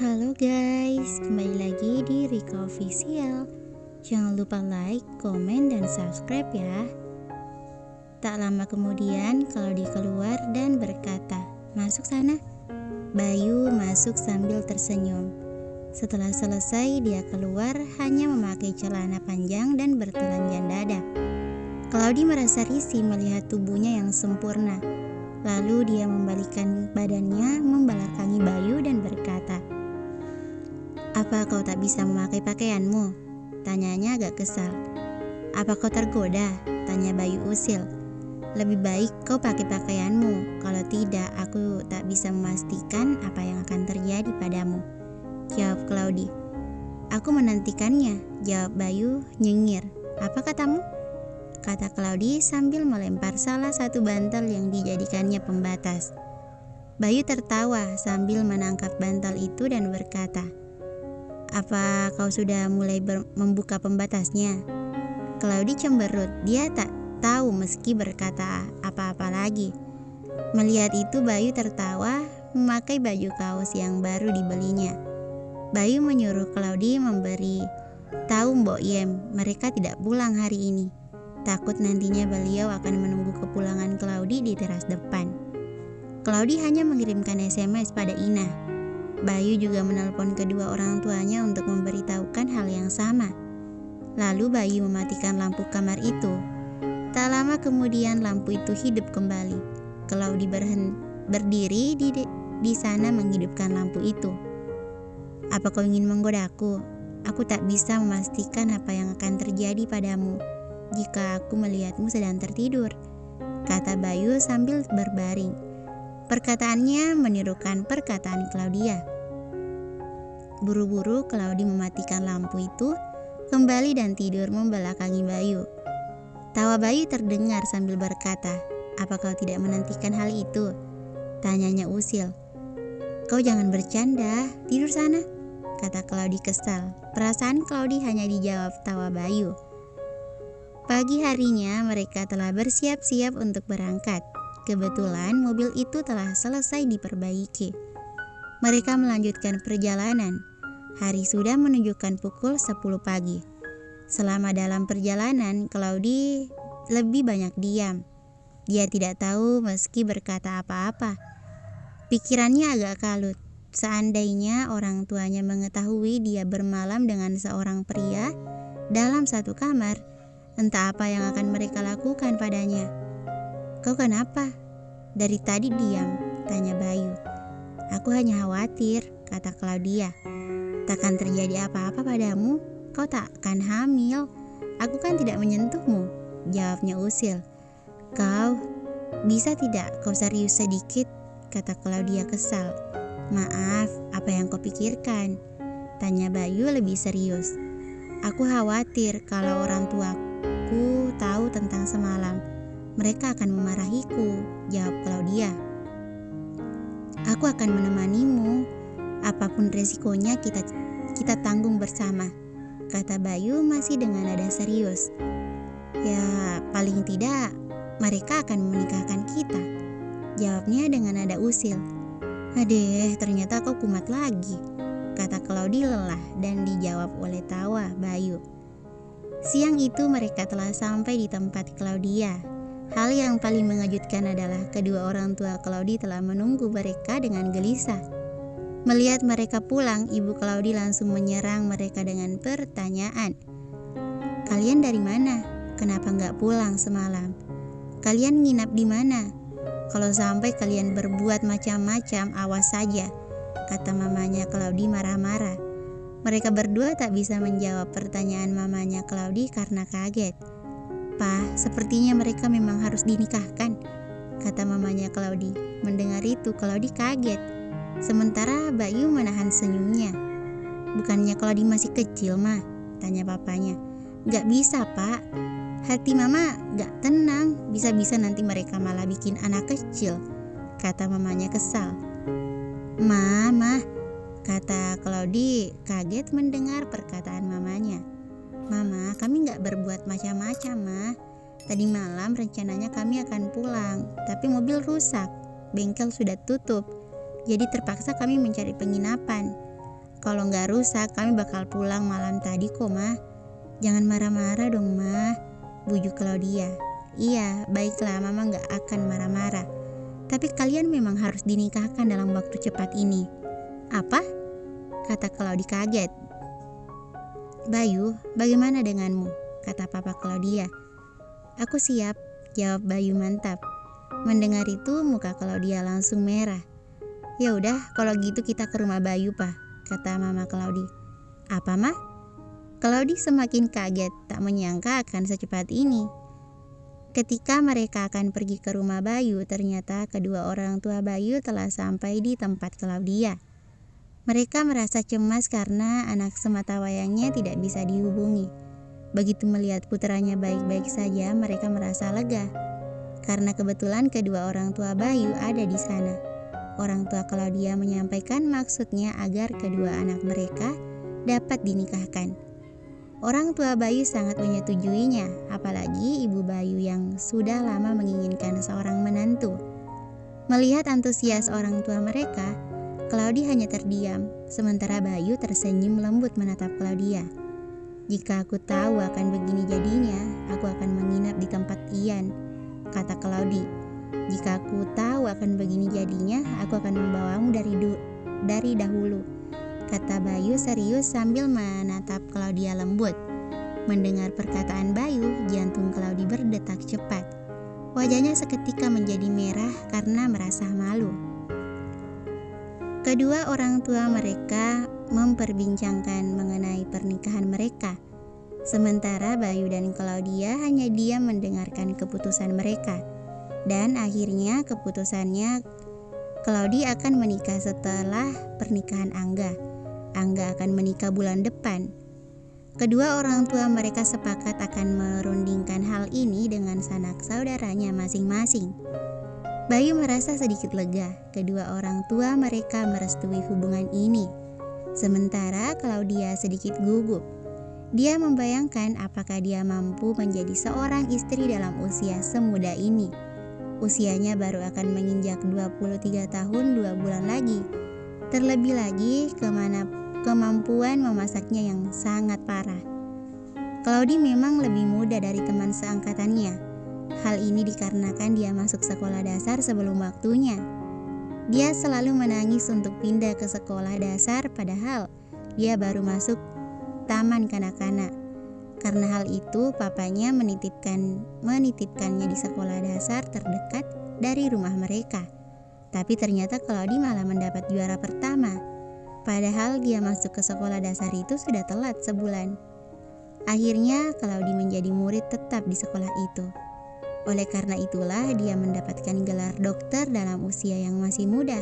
Halo guys, kembali lagi di Rika Official. Jangan lupa like, komen, dan subscribe ya. Tak lama kemudian, Claudi keluar dan berkata, "Masuk sana." Bayu masuk sambil tersenyum. Setelah selesai, dia keluar hanya memakai celana panjang dan bertelanjang dada. Claudi merasa risih melihat tubuhnya yang sempurna. Lalu dia membalikkan badannya, membelakangi Bayu dan berkata, "Apa kau tak bisa memakai pakaianmu?" Tanyanya agak kesal. "Apa kau tergoda?" tanya Bayu usil. "Lebih baik kau pakai pakaianmu. Kalau tidak, aku tak bisa memastikan apa yang akan terjadi padamu," jawab Claudi. "Aku menantikannya," jawab Bayu nyengir. "Apa katamu?" kata Claudi sambil melempar salah satu bantal yang dijadikannya pembatas. Bayu tertawa sambil menangkap bantal itu dan berkata, "Apa kau sudah mulai membuka pembatasnya?" Claudi cemberut. Dia tak tahu meski berkata apa-apa lagi. Melihat itu, Bayu tertawa memakai baju kaos yang baru dibelinya. Bayu menyuruh Claudi memberi tahu Mbok Yem mereka tidak pulang hari ini. Takut nantinya beliau akan menunggu kepulangan Claudi di teras depan. Claudi hanya mengirimkan SMS pada Ina. Bayu juga menelpon kedua orang tuanya untuk memberitahukan hal yang sama. Lalu Bayu mematikan lampu kamar itu. Tak lama kemudian lampu itu hidup kembali. Claudi berdiri di sana menghidupkan lampu itu. "Apa kau ingin menggodaku? Aku tak bisa memastikan apa yang akan terjadi padamu jika aku melihatmu sedang tertidur," kata Bayu sambil berbaring. Perkataannya menirukan perkataan Claudia. Buru-buru Claudi mematikan lampu itu, kembali dan tidur membelakangi Bayu. Tawa Bayu terdengar sambil berkata, "Apa kau tidak menantikan hal itu?" tanyanya usil. "Kau jangan bercanda, tidur sana," kata Claudi kesal. Perasaan Claudi hanya dijawab tawa Bayu. Pagi harinya mereka telah bersiap-siap untuk berangkat. Kebetulan mobil itu telah selesai diperbaiki. Mereka melanjutkan perjalanan. Hari sudah menunjukkan pukul 10 pagi. Selama dalam perjalanan, Claudi lebih banyak diam. Dia tidak tahu meski berkata apa-apa. Pikirannya agak kalut. Seandainya orang tuanya mengetahui dia bermalam dengan seorang pria dalam satu kamar, entah apa yang akan mereka lakukan padanya. "Kau kenapa? Dari tadi diam," tanya Bayu. "Aku hanya khawatir," kata Claudia. "Takkan terjadi apa-apa padamu? Kau tak akan hamil. Aku kan tidak menyentuhmu," jawabnya usil. "Kau bisa tidak kau serius sedikit?" kata Claudia kesal. "Maaf, apa yang kau pikirkan?" tanya Bayu lebih serius. "Aku khawatir kalau orang tuaku tahu tentang semalam, mereka akan memarahiku," jawab Claudia. "Aku akan menemanimu. Apapun resikonya kita tanggung bersama," kata Bayu masih dengan nada serius. "Ya, paling tidak mereka akan menikahkan kita," jawabnya dengan nada usil. "Adeh, ternyata kau kumat lagi," kata Claudi lelah dan dijawab oleh tawa Bayu. Siang itu mereka telah sampai di tempat Claudia. Hal yang paling mengejutkan adalah kedua orang tua Claudi telah menunggu mereka dengan gelisah. Melihat mereka pulang, ibu Claudi langsung menyerang mereka dengan pertanyaan. "Kalian dari mana? Kenapa nggak pulang semalam? Kalian nginap di mana? Kalau sampai kalian berbuat macam-macam, awas saja," kata mamanya Claudi marah-marah. Mereka berdua tak bisa menjawab pertanyaan mamanya Claudi karena kaget. "Pa, sepertinya mereka memang harus dinikahkan," kata mamanya Claudi. Mendengar itu, Claudi kaget. Sementara Bayu menahan senyumnya. "Bukannya Claudi masih kecil, Ma?" tanya papanya. "Gak bisa, Pak. Hati Mama gak tenang. Bisa-bisa nanti mereka malah bikin anak kecil," kata mamanya kesal. Mama, kata Claudi kaget mendengar perkataan mamanya. "Mama, kami gak berbuat macam-macam, Ma. Tadi malam rencananya kami akan pulang, tapi mobil rusak. Bengkel sudah tutup. Jadi terpaksa kami mencari penginapan. Kalau nggak rusak, kami bakal pulang malam tadi kok, Mah. Jangan marah-marah dong, Mah, bujuk Claudia. Iya, baiklah, Mama nggak akan marah-marah. Tapi kalian memang harus dinikahkan dalam waktu cepat ini. Apa? Kata Claudia kaget. Bayu, bagaimana denganmu? Kata Papa Claudia. Aku siap, jawab Bayu mantap. Mendengar itu, muka Claudia langsung merah. Ya udah, kalau gitu kita ke rumah Bayu, Pak, kata Mama Claudia. Apa, Mah? Claudia semakin kaget, tak menyangka akan secepat ini. Ketika mereka akan pergi ke rumah Bayu, ternyata kedua orang tua Bayu telah sampai di tempat Claudia. Mereka merasa cemas karena anak sematawayangnya tidak bisa dihubungi. Begitu melihat putranya baik-baik saja, mereka merasa lega. Karena kebetulan kedua orang tua Bayu ada di sana. Orang tua Claudia menyampaikan maksudnya agar kedua anak mereka dapat dinikahkan. Orang tua Bayu sangat menyetujuinya, apalagi ibu Bayu yang sudah lama menginginkan seorang menantu. Melihat antusias orang tua mereka, Claudia hanya terdiam, sementara Bayu tersenyum lembut menatap Claudia. Jika aku tahu akan begini jadinya, aku akan menginap di tempat Ian, kata Claudia. Jika aku tahu akan begini jadinya, aku akan membawamu dari dahulu, kata Bayu serius sambil menatap Claudia lembut. Mendengar perkataan Bayu, jantung Claudia berdetak cepat. Wajahnya seketika menjadi merah karena merasa malu. Kedua orang tua mereka memperbincangkan mengenai pernikahan mereka. Sementara Bayu dan Claudia hanya diam mendengarkan keputusan mereka. Dan akhirnya keputusannya Claudia akan menikah setelah pernikahan Angga. Angga akan menikah bulan depan. Kedua orang tua mereka sepakat akan merundingkan hal ini dengan sanak saudaranya masing-masing. Bayu merasa sedikit lega, kedua orang tua mereka merestui hubungan ini. Sementara Claudia sedikit gugup. Dia membayangkan apakah dia mampu menjadi seorang istri dalam usia semuda ini. Usianya baru akan menginjak 23 tahun 2 bulan lagi. Terlebih lagi kemampuan memasaknya yang sangat parah. Claudia memang lebih muda dari teman seangkatannya. Hal ini dikarenakan dia masuk sekolah dasar sebelum waktunya. Dia selalu menangis untuk pindah ke sekolah dasar padahal dia baru masuk taman kanak-kanak. Karena hal itu, papanya menitipkannya di sekolah dasar terdekat dari rumah mereka. Tapi ternyata Claudia malah mendapat juara pertama. Padahal dia masuk ke sekolah dasar itu sudah telat sebulan. Akhirnya Claudia menjadi murid tetap di sekolah itu. Oleh karena itulah dia mendapatkan gelar dokter dalam usia yang masih muda.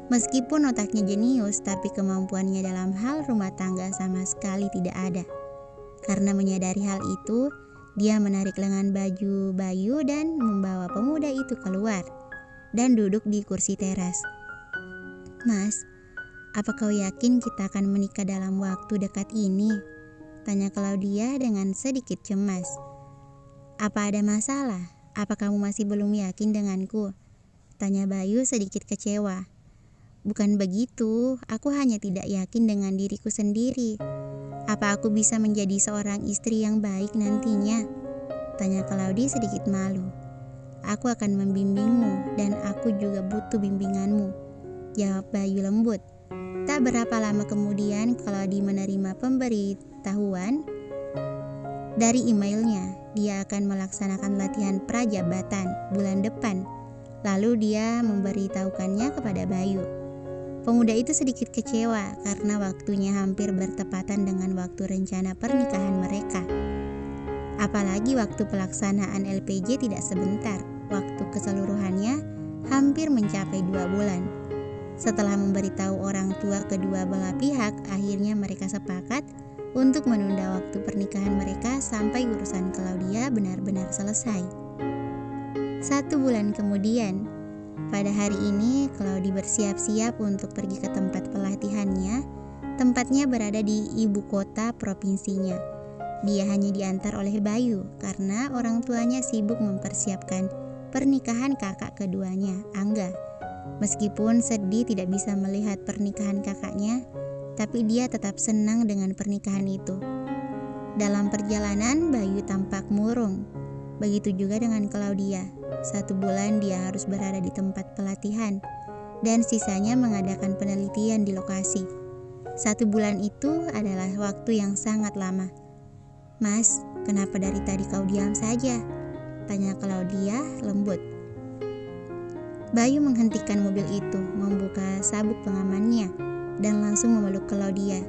Meskipun otaknya jenius, tapi kemampuannya dalam hal rumah tangga sama sekali tidak ada. Karena menyadari hal itu, dia menarik lengan baju Bayu dan membawa pemuda itu keluar dan duduk di kursi teras. Mas, apa kau yakin kita akan menikah dalam waktu dekat ini? Tanya Claudia dengan sedikit cemas. Apa ada masalah? Apa kamu masih belum yakin denganku? Tanya Bayu sedikit kecewa. Bukan begitu, aku hanya tidak yakin dengan diriku sendiri. Apa aku bisa menjadi seorang istri yang baik nantinya? Tanya Claudia sedikit malu. Aku akan membimbingmu dan aku juga butuh bimbinganmu, jawab Bayu lembut. Tak berapa lama kemudian Claudia menerima pemberitahuan dari emailnya. Dia akan melaksanakan latihan prajabatan bulan depan. Lalu dia memberitahukannya kepada Bayu. Pemuda itu sedikit kecewa karena waktunya hampir bertepatan dengan waktu rencana pernikahan mereka. Apalagi waktu pelaksanaan LPJ tidak sebentar, waktu keseluruhannya hampir mencapai 2 bulan. Setelah memberitahu orang tua kedua belah pihak, akhirnya mereka sepakat untuk menunda waktu pernikahan mereka sampai urusan Claudia benar-benar selesai. 1 bulan kemudian, pada hari ini Claudia bersiap-siap untuk pergi ke tempat pelatihannya. Tempatnya berada di ibu kota provinsinya. Dia hanya diantar oleh Bayu karena orang tuanya sibuk mempersiapkan pernikahan kakak keduanya, Angga. Meskipun sedih tidak bisa melihat pernikahan kakaknya, tapi dia tetap senang dengan pernikahan itu. Dalam perjalanan, Bayu tampak murung. Begitu juga dengan Claudia. 1 bulan dia harus berada di tempat pelatihan, dan sisanya mengadakan penelitian di lokasi. 1 bulan itu adalah waktu yang sangat lama. "Mas, kenapa dari tadi kau diam saja?" tanya Claudia lembut. Bayu menghentikan mobil itu, membuka sabuk pengamannya, dan langsung memeluk Claudia.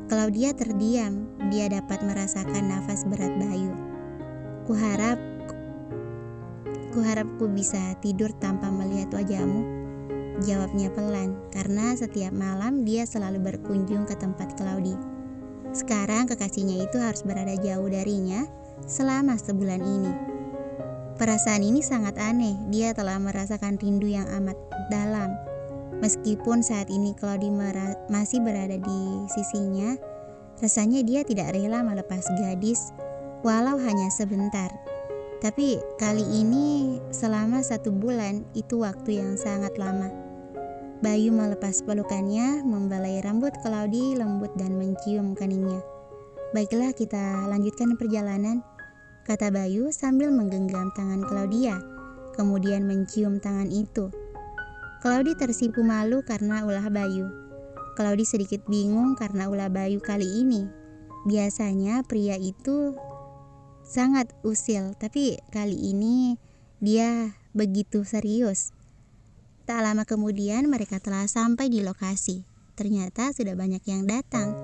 Claudia terdiam, dia dapat merasakan nafas berat Bayu. Kuharap ku bisa tidur tanpa melihat wajahmu, jawabnya pelan, karena setiap malam dia selalu berkunjung ke tempat Claudia. Sekarang kekasihnya itu harus berada jauh darinya selama sebulan ini. Perasaan ini sangat aneh, dia telah merasakan rindu yang amat dalam. Meskipun saat ini Claudia masih berada di sisinya, rasanya dia tidak rela melepas gadis, walau hanya sebentar. Tapi kali ini selama 1 bulan, itu waktu yang sangat lama. Bayu melepas pelukannya, membelai rambut Claudia lembut dan mencium keningnya. "Baiklah, kita lanjutkan perjalanan," kata Bayu sambil menggenggam tangan Claudia, kemudian mencium tangan itu. Claudia tersipu malu karena ulah Bayu. Claudia sedikit bingung karena ulah Bayu kali ini. Biasanya pria itu sangat usil, tapi kali ini dia begitu serius. Tak lama kemudian mereka telah sampai di lokasi. Ternyata sudah banyak yang datang.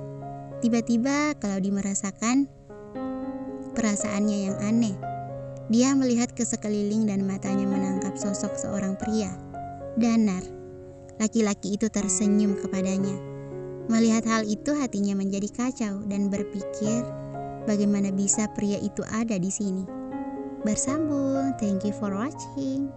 Tiba-tiba Claudia merasakan perasaannya yang aneh. Dia melihat ke sekeliling dan matanya menangkap sosok seorang pria. Danar. Laki-laki itu tersenyum kepadanya. Melihat hal itu, hatinya menjadi kacau dan berpikir, bagaimana bisa pria itu ada di sini. Bersambung. Thank you for watching.